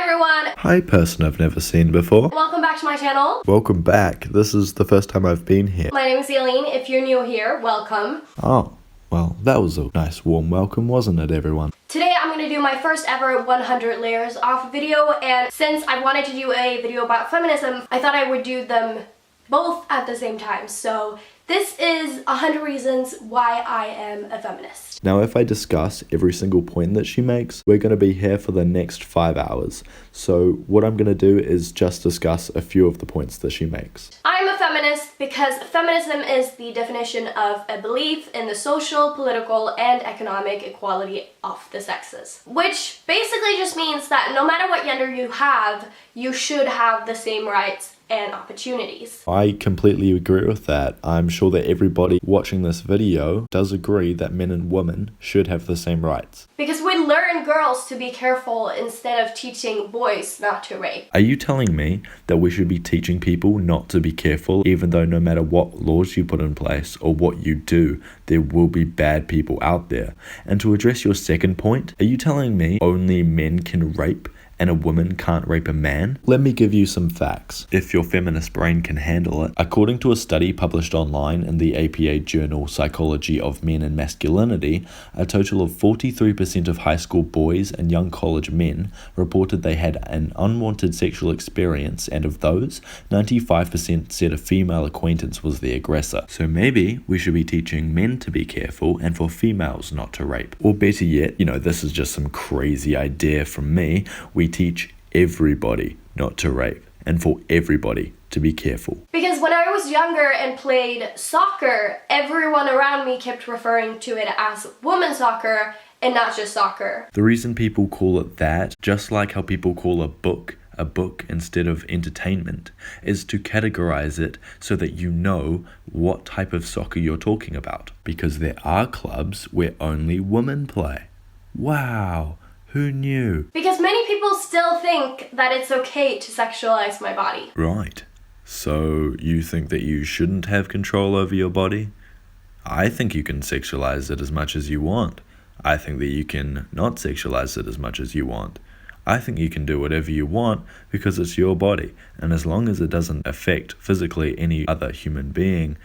Hi everyone! Hi person I've never seen before. Welcome back to my channel. Welcome back. This is the first time I've been here. My name is Eileen. If you're new here, welcome. Oh, well, that was a nice warm welcome, wasn't it, everyone? Today I'm going to do my first ever 100 layers off video, and since I wanted to do a video about feminism, I thought I would do them both at the same time. So this is 100 reasons why I am a feminist. Now, if I discuss every single point that she makes, we're going to be here for the next 5 hours. So what I'm going to do is just discuss a few of the points that she makes. I'm a feminist because feminism is the definition of a belief in the social, political, and economic equality of the sexes. Which basically just means that no matter what gender you have, you should have the same rights and opportunities. I completely agree with that. I'm sure that everybody watching this video does agree that men and women should have the same rights. Because we learn girls to be careful instead of teaching boys not to rape. Are you telling me that we should be teaching people not to be careful, even though no matter what laws you put in place or what you do, there will be bad people out there? And to address your second point, are you telling me only men can rape and a woman can't rape a man? Let me give you some facts, if your feminist brain can handle it. According to a study published online in the APA journal Psychology of Men and Masculinity, a total of 43% of high school boys and young college men reported they had an unwanted sexual experience, and of those, 95% said a female acquaintance was the aggressor. So maybe we should be teaching men to be careful and for females not to rape. Or better yet, this is just some crazy idea from me, we teach everybody not to rape and for everybody to be careful. Because when I was younger and played soccer, everyone around me kept referring to it as women's soccer and not just soccer. The reason people call it that, just like how people call a book instead of entertainment, is to categorize it so that you know what type of soccer you're talking about. Because there are clubs where only women play. Wow! Who knew? Because many people still think that it's okay to sexualize my body. Right. So you think that you shouldn't have control over your body? I think you can sexualize it as much as you want. I think that you can not sexualize it as much as you want. I think you can do whatever you want because it's your body. And as long as it doesn't affect physically any other human being,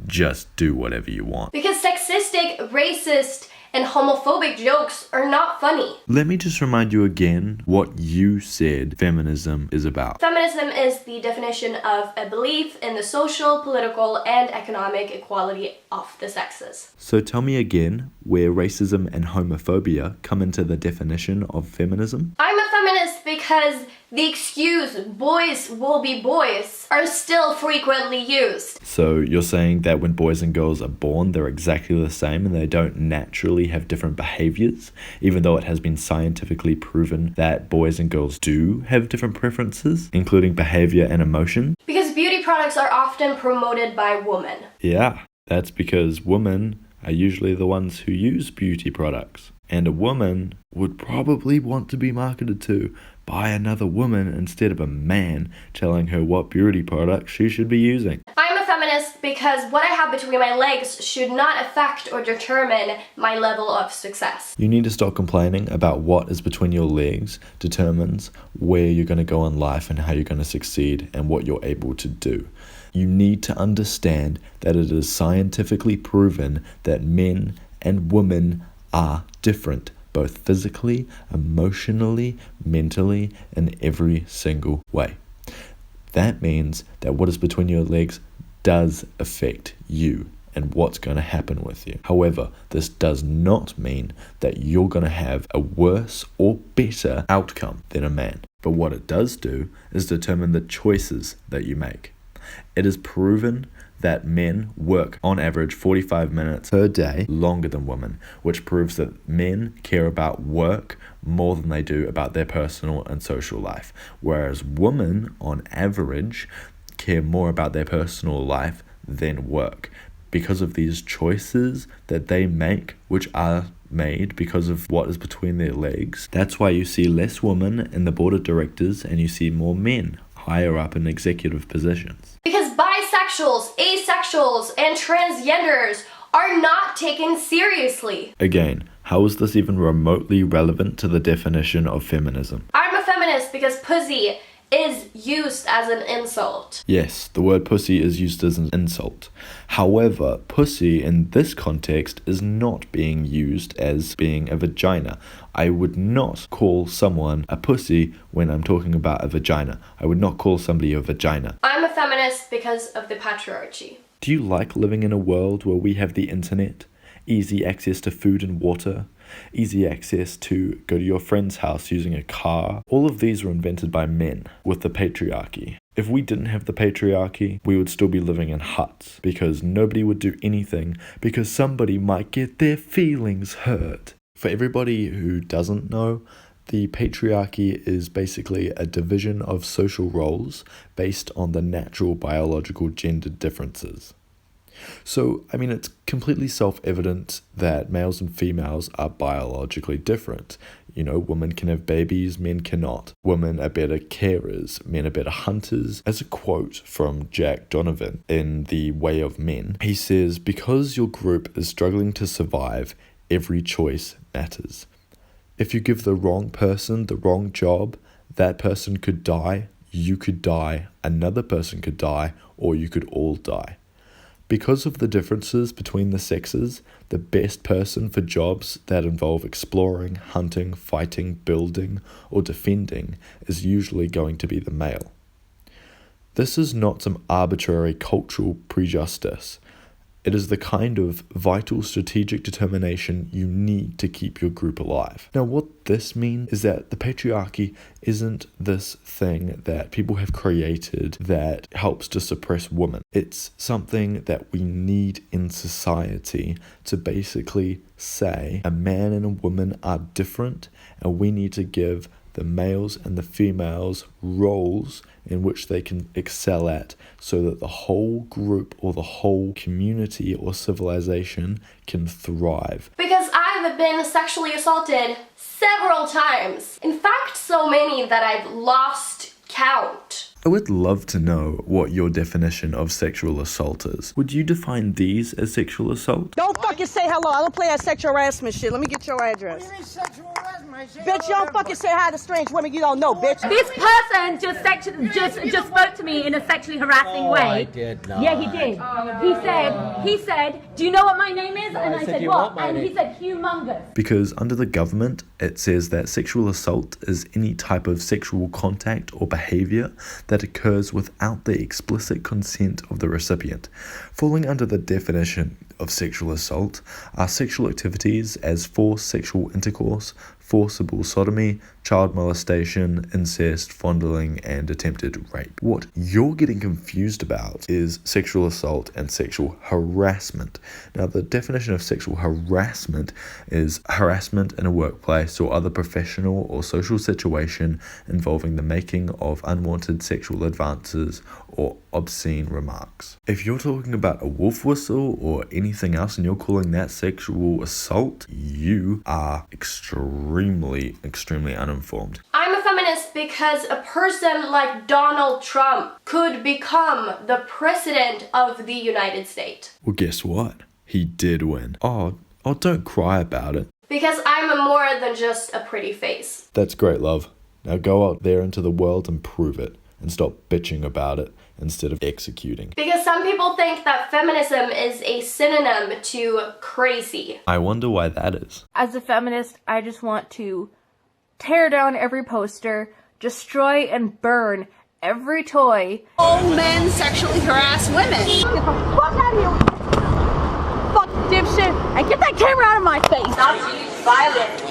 just do whatever you want. Because sexistic, racist, and homophobic jokes are not funny. Let me just remind you again what you said feminism is about. Feminism is the definition of a belief in the social, political, and economic equality of the sexes. So tell me again where racism and homophobia come into the definition of feminism. I'm a feminist because the excuse boys will be boys are still frequently used. So you're saying that when boys and girls are born, they're exactly the same and they don't naturally have different behaviors, even though it has been scientifically proven that boys and girls do have different preferences, including behavior and emotion? Because beauty products are often promoted by women. Yeah, that's because women are usually the ones who use beauty products. And a woman would probably want to be marketed to by another woman instead of a man telling her what beauty products she should be using. I'm a feminist because what I have between my legs should not affect or determine my level of success. You need to stop complaining about what is between your legs determines where you're going to go in life and how you're going to succeed and what you're able to do. You need to understand that it is scientifically proven that men and women are different, both physically, emotionally, mentally, in every single way. That means that what is between your legs does affect you and what's going to happen with you. However, this does not mean that you're going to have a worse or better outcome than a man. But what it does do is determine the choices that you make. It is proven that men work on average 45 minutes per day longer than women, which proves that men care about work more than they do about their personal and social life, whereas women on average care more about their personal life than work. Because of these choices that they make, which are made because of what is between their legs, that's why you see less women in the board of directors and you see more men higher up in executive positions. Because bisexuals, asexuals, and transgenders are not taken seriously. Again, How is this even remotely relevant to the definition of feminism? I'm a feminist because pussy is used as an insult. Yes, the word pussy is used as an insult. However, pussy in this context is not being used as being a vagina. I would not call someone a pussy when I'm talking about a vagina. I would not call somebody a vagina. I'm a feminist because of the patriarchy. Do you like living in a world where we have the internet, easy access to food and water, easy access to go to your friend's house using a car? All of these were invented by men with the patriarchy. If we didn't have the patriarchy, we would still be living in huts because nobody would do anything because somebody might get their feelings hurt. For everybody who doesn't know, the patriarchy is basically a division of social roles based on the natural biological gender differences. So, it's completely self-evident that males and females are biologically different. Women can have babies, men cannot. Women are better carers, men are better hunters. As a quote from Jack Donovan in The Way of Men, he says, "Because your group is struggling to survive, every choice matters. If you give the wrong person the wrong job, that person could die, you could die, another person could die, or you could all die. Because of the differences between the sexes, the best person for jobs that involve exploring, hunting, fighting, building, or defending is usually going to be the male. This is not some arbitrary cultural prejudice. It is the kind of vital strategic determination you need to keep your group alive." Now, what this means is that the patriarchy isn't this thing that people have created that helps to suppress women. It's something that we need in society to basically say a man and a woman are different, and we need to give the males and the females roles in which they can excel at so that the whole group or the whole community or civilization can thrive. Because I've been sexually assaulted several times. In fact, so many that I've lost count. I would love to know what your definition of sexual assault is. Would you define these as sexual assault? Don't fucking say hello. I don't play that sexual harassment shit. Let me get your address. What do you mean sexual harassment? Bitch, you don't fucking say hi to strange women you don't know, bitch. This person just spoke to me in a sexually harassing way. I did not. Yeah, he did. He said, "Do you know what my name is?" And I said, "What?" And he said, "Humongous." Because under the government, it says that sexual assault is any type of sexual contact or behavior that occurs without the explicit consent of the recipient. Falling under the definition of sexual assault are sexual activities as forced sexual intercourse, forcible sodomy, child molestation, incest, fondling, and attempted rape. What you're getting confused about is sexual assault and sexual harassment. Now, the definition of sexual harassment is harassment in a workplace or other professional or social situation involving the making of unwanted sexual advances or obscene remarks. If you're talking about a wolf whistle or anything else and you're calling that sexual assault, you are extremely uninformed. I'm a feminist because a person like Donald Trump could become the president of the United States. Well, guess what? He did win. Oh, don't cry about it. Because I'm more than just a pretty face. That's great, love. Now go out there into the world and prove it, and stop bitching about it instead of executing. Because some people think that feminism is a synonym to crazy. I wonder why that is. As a feminist, I just want to tear down every poster, destroy and burn every toy. All men sexually harass women. Get the fuck out of here. Fuck dipshit. And get that camera out of my face. Not to use violent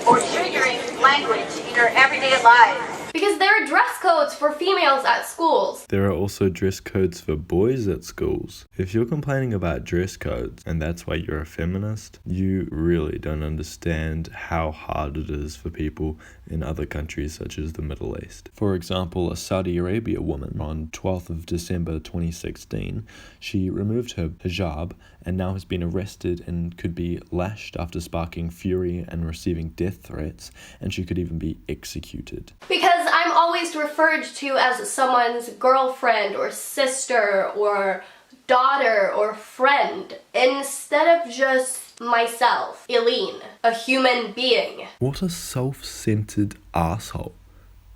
or triggering language in your everyday lives. Because there are dress codes for females at schools. There are also dress codes for boys at schools. If you're complaining about dress codes and that's why you're a feminist, you really don't understand how hard it is for people in other countries such as the Middle East. For example, a Saudi Arabia woman on 12th of December 2016, she removed her hijab and now has been arrested and could be lashed after sparking fury and receiving death threats, and she could even be executed. Because I'm always referred to as someone's girlfriend or sister or daughter or friend instead of just myself, Eileen, a human being. What a self-centered asshole.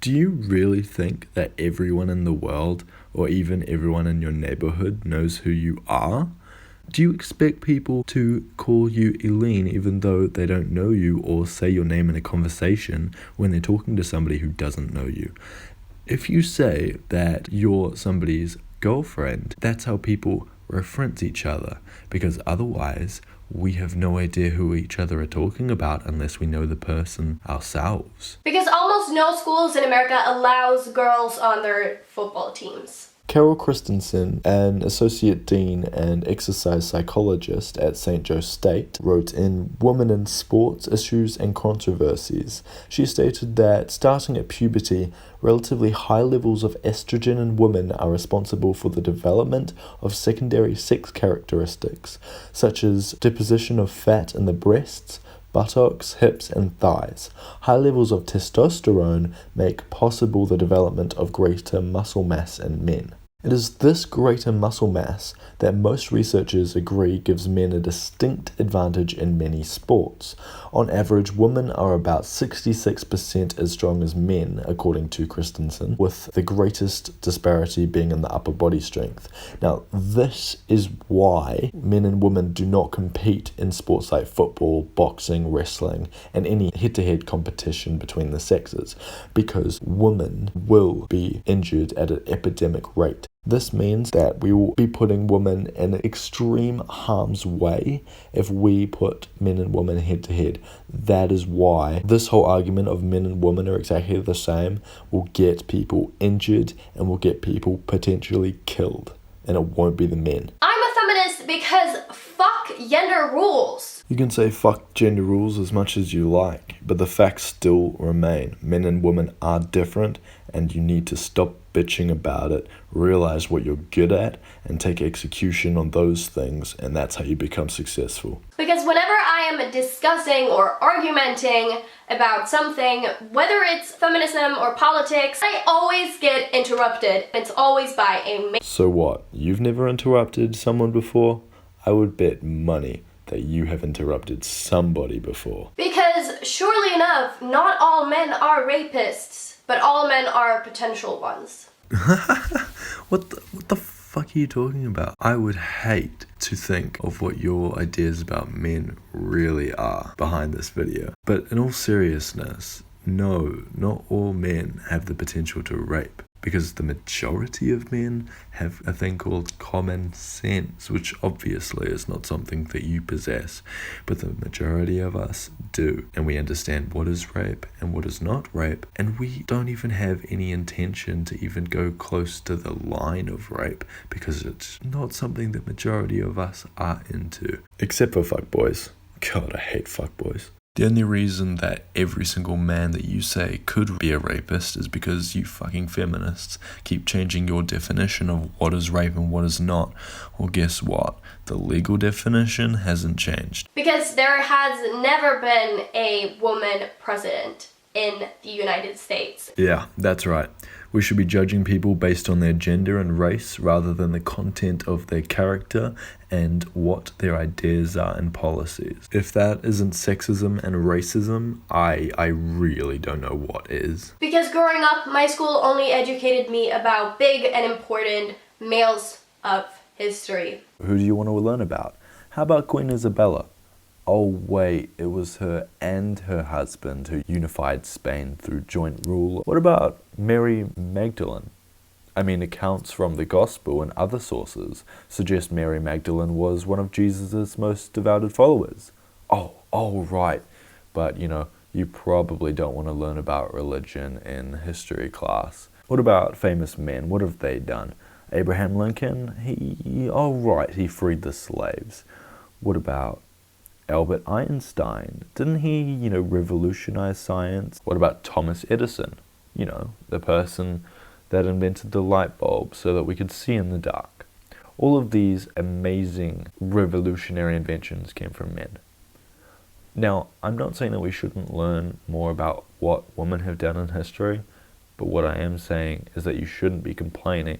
Do you really think that everyone in the world, or even everyone in your neighborhood, knows who you are? Do you expect people to call you Eileen even though they don't know you, or say your name in a conversation when they're talking to somebody who doesn't know you? If you say that you're somebody's girlfriend, that's how people reference each other, because otherwise we have no idea who each other are talking about unless we know the person ourselves. Because almost no schools in America allows girls on their football teams. Carol Christensen, an associate dean and exercise psychologist at St. Joe State, wrote in Women in Sports, Issues and Controversies. She stated that starting at puberty, relatively high levels of estrogen in women are responsible for the development of secondary sex characteristics, such as deposition of fat in the breasts, buttocks, hips, and thighs. High levels of testosterone make possible the development of greater muscle mass in men. It is this greater muscle mass that most researchers agree gives men a distinct advantage in many sports. On average, women are about 66% as strong as men, according to Christensen, with the greatest disparity being in the upper body strength. Now, this is why men and women do not compete in sports like football, boxing, wrestling, and any head-to-head competition between the sexes, because women will be injured at an epidemic rate. This means that we will be putting women in extreme harm's way if we put men and women head to head. That is why this whole argument of men and women are exactly the same will get people injured and will get people potentially killed. And it won't be the men. I'm a feminist because fuck gender rules. You can say fuck gender rules as much as you like, but the facts still remain. Men and women are different, and you need to stop bitching about it, realize what you're good at, and take execution on those things, and that's how you become successful. Because whenever I am discussing or argumenting about something, whether it's feminism or politics, I always get interrupted. It's always by a man. So what? You've never interrupted someone before? I would bet money that you have interrupted somebody before. Because surely enough, not all men are rapists, but all men are potential ones. What the fuck are you talking about? I would hate to think of what your ideas about men really are behind this video. But in all seriousness, no, not all men have the potential to rape. Because the majority of men have a thing called common sense, which obviously is not something that you possess, but the majority of us do. And we understand what is rape and what is not rape, and we don't even have any intention to even go close to the line of rape, because it's not something the majority of us are into. Except for fuckboys. God, I hate fuckboys. The only reason that every single man that you say could be a rapist is because you fucking feminists keep changing your definition of what is rape and what is not. Well, guess what? The legal definition hasn't changed. Because there has never been a woman president in the United States. Yeah, that's right. We should be judging people based on their gender and race rather than the content of their character and what their ideas are and policies. If that isn't sexism and racism, I really don't know what is. Because growing up, my school only educated me about big and important males of history. Who do you want to learn about? How about Queen Isabella? Oh wait, it was her and her husband who unified Spain through joint rule. What about Mary Magdalene? I mean, accounts from the Gospel and other sources suggest Mary Magdalene was one of Jesus' most devoted followers. Oh right. But, you probably don't want to learn about religion in history class. What about famous men? What have they done? Abraham Lincoln, he freed the slaves. What about Albert Einstein? Didn't he, revolutionize science? What about Thomas Edison? The person that invented the light bulb so that we could see in the dark. All of these amazing revolutionary inventions came from men. Now, I'm not saying that we shouldn't learn more about what women have done in history, but what I am saying is that you shouldn't be complaining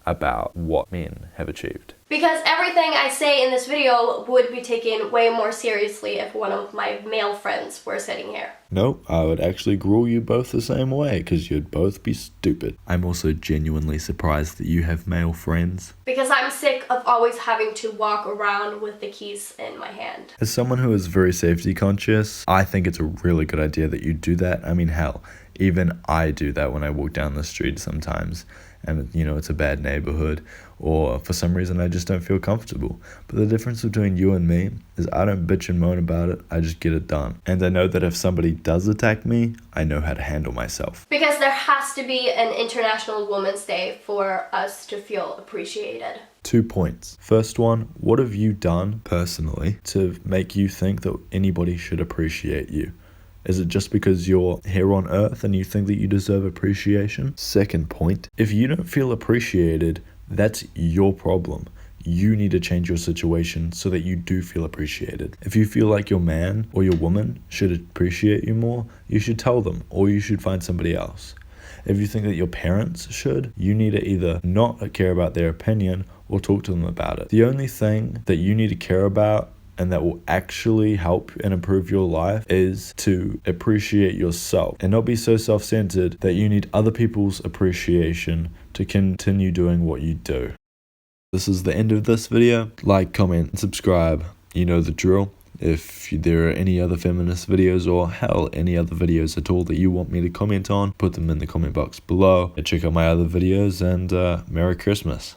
about what men have achieved. Because everything I say in this video would be taken way more seriously if one of my male friends were sitting here. Nope, I would actually gruel you both the same way because you'd both be stupid. I'm also genuinely surprised that you have male friends. Because I'm sick of always having to walk around with the keys in my hand. As someone who is very safety conscious, I think it's a really good idea that you do that. I mean, hell, even I do that when I walk down the street sometimes. And, you know, it's a bad neighborhood, or for some reason I just don't feel comfortable. But the difference between you and me is I don't bitch and moan about it, I just get it done. And I know that if somebody does attack me, I know how to handle myself. Because there has to be an International Women's Day for us to feel appreciated. 2 points. First one, what have you done personally to make you think that anybody should appreciate you? Is it just because you're here on earth and you think that you deserve appreciation? Second point, if you don't feel appreciated, that's your problem. You need to change your situation so that you do feel appreciated. If you feel like your man or your woman should appreciate you more, you should tell them, or you should find somebody else. If you think that your parents should, you need to either not care about their opinion or talk to them about it. The only thing that you need to care about and that will actually help and improve your life is to appreciate yourself and not be so self-centered that you need other people's appreciation to continue doing what you do. This is the end of this video. Like, comment, subscribe. You know the drill. If there are any other feminist videos, or hell, any other videos at all that you want me to comment on, put them in the comment box below. Check out my other videos, and Merry Christmas.